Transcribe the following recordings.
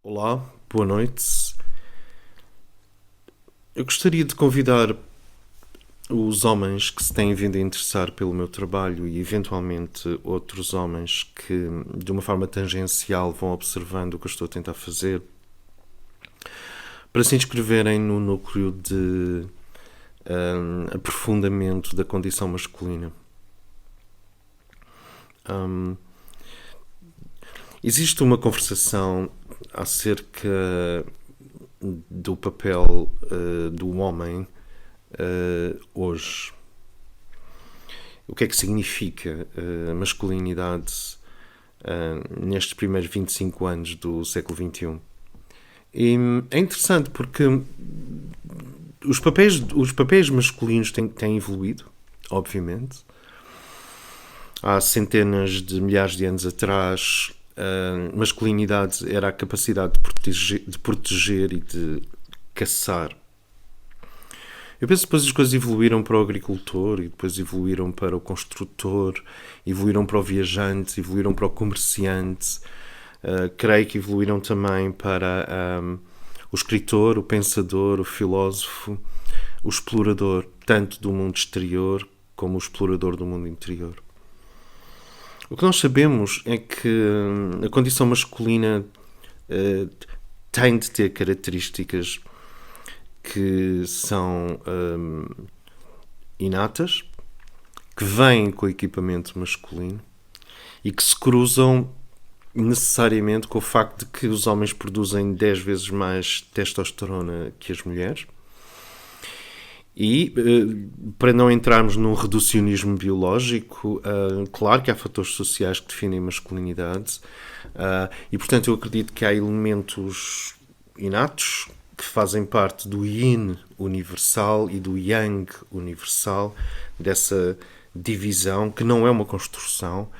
Olá, boa noite. Eu gostaria de convidar os homens que se têm vindo a interessar pelo meu trabalho e eventualmente outros homens que de uma forma tangencial vão observando o que eu estou a tentar fazer para se inscreverem no núcleo de aprofundamento da condição masculina. Existe uma conversação acerca do papel do homem hoje. O que é que significa a masculinidade nestes primeiros 25 anos do século XXI? E é interessante porque os papéis masculinos têm evoluído, obviamente. Há centenas de milhares de anos atrás, a masculinidade era a capacidade de proteger e de caçar. Eu penso que depois as coisas evoluíram para o agricultor, e depois evoluíram para o construtor, evoluíram para o viajante, evoluíram para o comerciante. Creio que evoluíram também para o escritor, o pensador, o filósofo, o explorador, tanto do mundo exterior como o explorador do mundo interior. O que nós sabemos é que a condição masculina tem de ter características que são inatas, que vêm com o equipamento masculino e que se cruzam necessariamente com o facto de que os homens produzem 10 vezes mais testosterona que as mulheres. E, para não entrarmos num reducionismo biológico, claro que há fatores sociais que definem a masculinidade, e, portanto, eu acredito que há elementos inatos que fazem parte do yin universal e do yang universal, dessa divisão, que não é uma construção,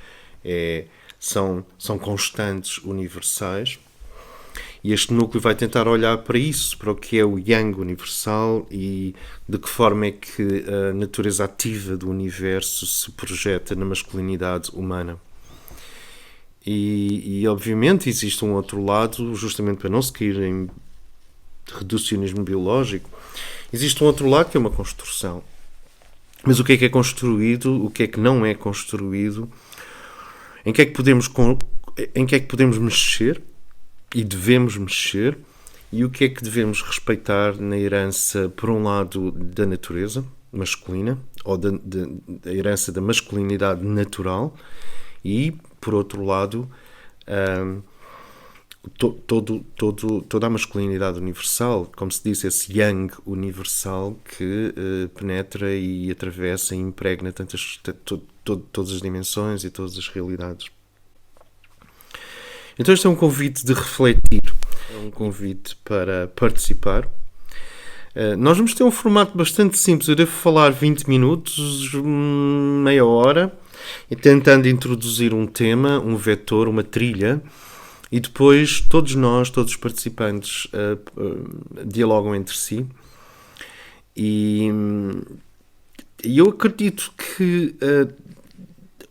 são constantes universais. E este núcleo vai tentar olhar para isso, para o que é o Yang universal e de que forma é que a natureza ativa do universo se projeta na masculinidade humana. E obviamente existe um outro lado, justamente para não se cair em reducionismo biológico, existe um outro lado que é uma construção. Mas o que é construído, o que é que não é construído, em que é que podemos mexer e devemos mexer, e o que é que devemos respeitar na herança, por um lado, da natureza masculina, ou da herança da masculinidade natural, e, por outro lado, toda a masculinidade universal, como se diz, esse yang universal que penetra e atravessa e impregna todas as dimensões e todas as realidades. Então este é um convite de refletir, é um convite para participar. Nós vamos ter um formato bastante simples, eu devo falar 20 minutos, meia hora, e tentando introduzir um tema, um vetor, uma trilha, e depois todos os participantes dialogam entre si. E eu acredito que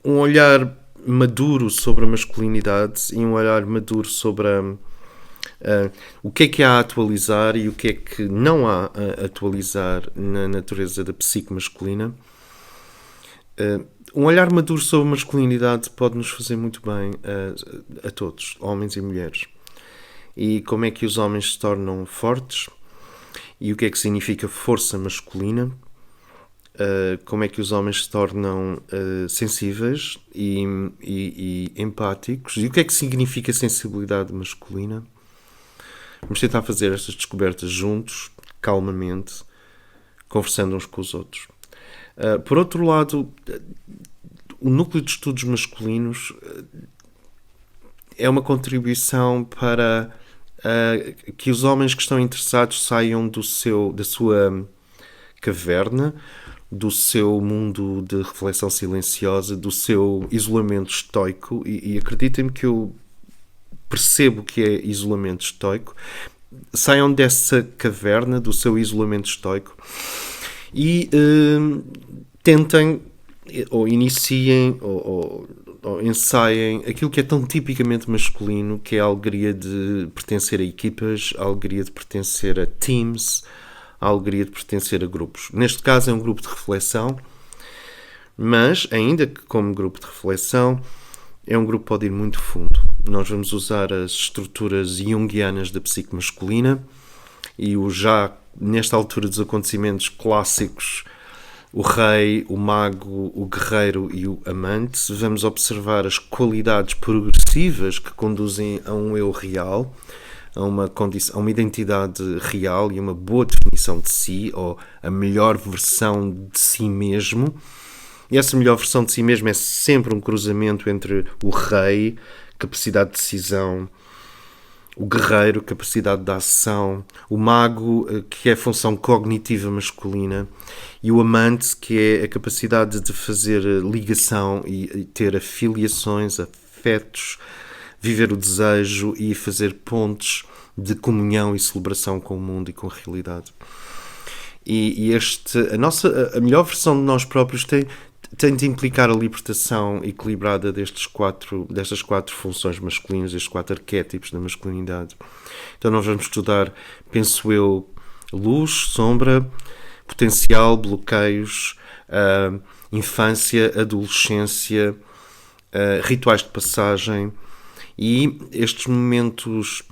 um olhar maduro sobre a masculinidade e um olhar maduro sobre o que há a atualizar e o que é que não há a atualizar na natureza da psique masculina. Um olhar maduro sobre a masculinidade pode nos fazer muito bem a todos, homens e mulheres. E como é que os homens se tornam fortes e o que é que significa força masculina. Como é que os homens se tornam sensíveis e empáticos e o que é que significa sensibilidade masculina. Vamos tentar fazer estas descobertas juntos, calmamente, conversando uns com os outros. Por outro lado, o núcleo de estudos masculinos é uma contribuição para que os homens que estão interessados saiam da sua caverna, do seu mundo de reflexão silenciosa, do seu isolamento estoico, e acreditem-me que eu percebo que é isolamento estoico. Saiam dessa caverna, do seu isolamento estoico, e tentem, ou iniciem, ou ou ensaiem aquilo que é tão tipicamente masculino, que é a alegria de pertencer a equipas, a alegria de pertencer a teams, a alegria de pertencer a grupos. Neste caso é um grupo de reflexão, mas ainda que como grupo de reflexão, é um grupo que pode ir muito fundo. Nós vamos usar as estruturas junguianas da psique masculina e o já, nesta altura dos acontecimentos clássicos, o rei, o mago, o guerreiro e o amante. Vamos observar as qualidades progressivas que conduzem a um eu real, a uma identidade real e uma boa definição de si, ou a melhor versão de si mesmo. E essa melhor versão de si mesmo é sempre um cruzamento entre o rei, capacidade de decisão, o guerreiro, capacidade de ação, o mago, que é a função cognitiva masculina, e o amante, que é a capacidade de fazer ligação e ter afiliações, afetos, viver o desejo e fazer pontes de comunhão e celebração com o mundo e com a realidade. E a melhor versão de nós próprios tem de implicar a libertação equilibrada destas quatro funções masculinas, estes 4 arquétipos da masculinidade. Então nós vamos estudar, penso eu, luz, sombra, potencial, bloqueios, infância, adolescência, rituais de passagem e estes momentos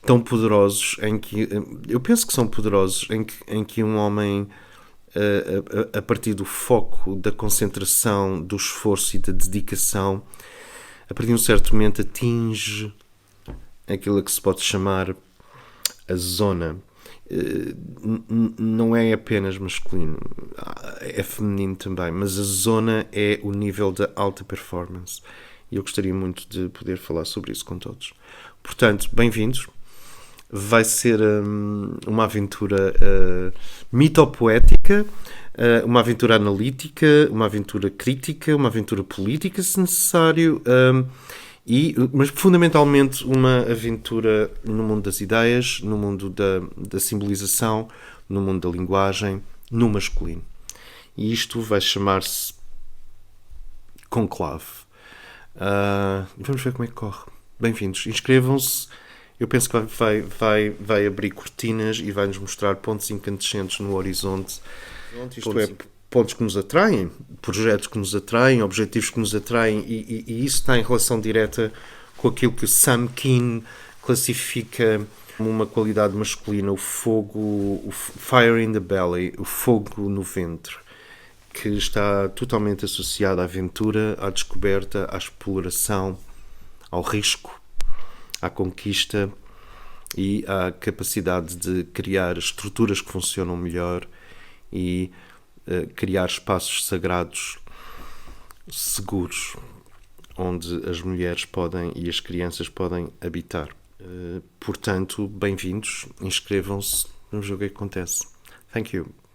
tão poderosos em que, eu penso que são poderosos, em que um homem, a partir do foco, da concentração, do esforço e da dedicação, a partir de um certo momento atinge aquilo que se pode chamar a zona. Não é apenas masculino, é feminino também, mas a zona é o nível da alta performance. E eu gostaria muito de poder falar sobre isso com todos. Portanto, bem-vindos. Vai ser uma aventura mitopoética, uma aventura analítica, uma aventura crítica, uma aventura política, se necessário, mas fundamentalmente uma aventura no mundo das ideias, no mundo da simbolização, no mundo da linguagem, no masculino. E isto vai chamar-se Conclave. Vamos ver como é que corre. Bem-vindos. Inscrevam-se. Eu penso que vai abrir cortinas e vai nos mostrar pontos incandescentes no horizonte. Isto é, pontos que nos atraem, projetos que nos atraem, objetivos que nos atraem, e isso está em relação direta com aquilo que Sam Keen classifica como uma qualidade masculina, o fogo, o fire in the belly, o fogo no ventre, que está totalmente associado à aventura, à descoberta, à exploração, ao risco, à conquista e à capacidade de criar estruturas que funcionam melhor e criar espaços sagrados seguros onde as mulheres podem e as crianças podem habitar. Portanto, bem-vindos, inscrevam-se, vamos ver o que acontece. Thank you.